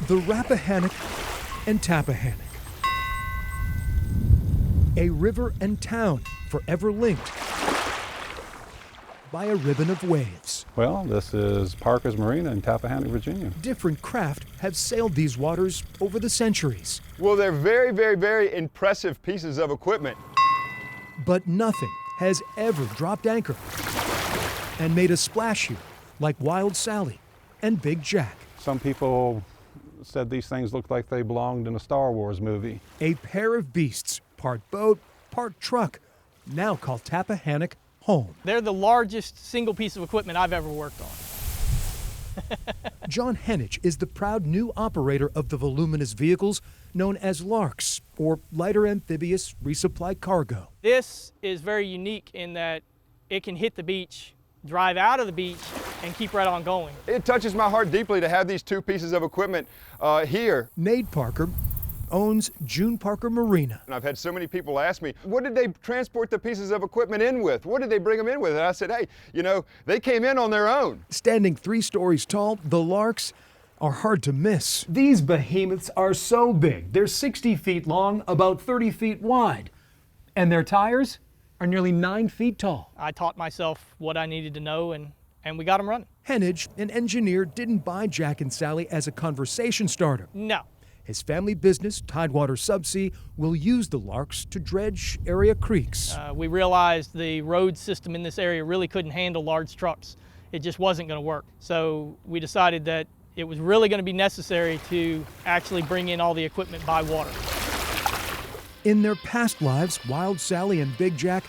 The Rappahannock and Tappahannock. A river and town forever linked by a ribbon of waves. Well, this is Parker's Marina in Tappahannock, Virginia. Different craft have sailed these waters over the centuries. Well, they're very, very, very impressive pieces of equipment. But nothing has ever dropped anchor and made a splash here like Wild Sally and Big Jack. Some people said these things looked like they belonged in a Star Wars movie. A pair of beasts, part boat, part truck, now called Tappahannock home. They're the largest single piece of equipment I've ever worked on. John Henich is the proud new operator of the voluminous vehicles known as LARCs, or Lighter Amphibious Resupply Cargo. This is very unique in that it can hit the beach, drive out of the beach, and keep right on going. It touches my heart deeply to have these two pieces of equipment here. Nate Parker owns June Parker Marina. And I've had so many people ask me, what did they transport the pieces of equipment in with? What did they bring them in with? And I said, hey, you know, they came in on their own. Standing 3 stories tall, the LARCs are hard to miss. These behemoths are so big. They're 60 feet long, about 30 feet wide. And their tires are nearly 9 feet tall. I taught myself what I needed to know, and we got them running. Henich, an engineer, didn't buy Jack and Sally as a conversation starter. No. His family business, Tidewater Subsea, will use the LARCs to dredge area creeks. We realized the road system in this area really couldn't handle large trucks. It just wasn't going to work. So we decided that it was really going to be necessary to actually bring in all the equipment by water. In their past lives, Wild Sally and Big Jack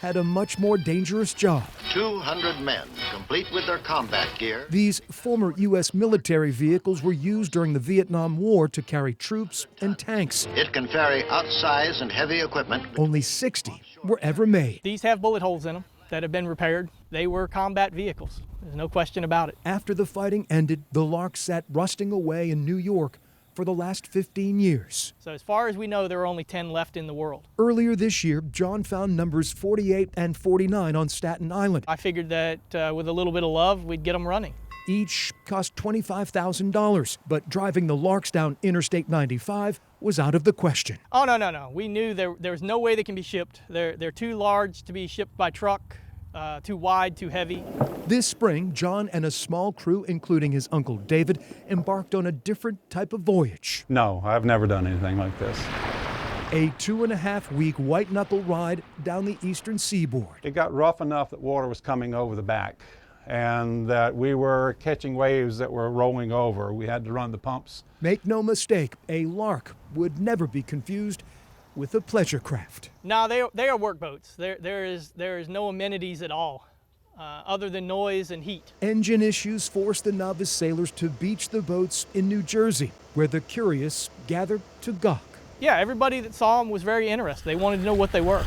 had a much more dangerous job. 200 men, complete with their combat gear. These former U.S. military vehicles were used during the Vietnam War to carry troops and tanks. It can ferry outsize and heavy equipment. Only 60 were ever made. These have bullet holes in them that have been repaired. They were combat vehicles. There's no question about it. After the fighting ended, the LARC sat rusting away in New York for the last 15 years. So as far as we know, there are only 10 left in the world. Earlier this year, John found numbers 48 and 49 on Staten Island. I figured that with a little bit of love, we'd get them running. Each cost $25,000, but driving the LARCs down Interstate 95 was out of the question. Oh, no. We knew there was no way they can be shipped. They're too large to be shipped by truck, too wide, too heavy. This spring, John and a small crew, including his uncle David, embarked on a different type of voyage. No, I've never done anything like this. A 2.5-week white-knuckle ride down the eastern seaboard. It got rough enough that water was coming over the back and that we were catching waves that were rolling over. We had to run the pumps. Make no mistake, a LARC would never be confused with a pleasure craft. No, they are work boats. There is no amenities at all, other than noise and heat. Engine issues forced the novice sailors to beach the boats in New Jersey, where the curious gathered to gawk. Yeah, everybody that saw them was very interested. They wanted to know what they were.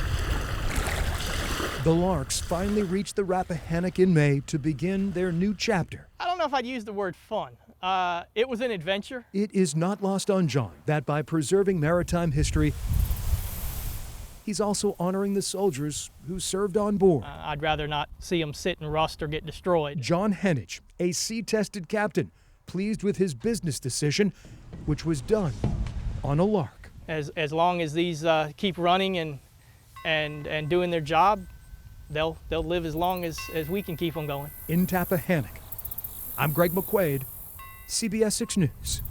The LARCs finally reached the Rappahannock in May to begin their new chapter. I don't know if I'd use the word fun. It was an adventure. It is not lost on John that by preserving maritime history, he's also honoring the soldiers who served on board. I'd rather not see them sit and rust or get destroyed. John Henich, a sea-tested captain, pleased with his business decision, which was done on a LARC. As long as these keep running and doing their job, they'll live as long as we can keep them going. In Tappahannock, I'm Greg McQuade, CBS 6 News.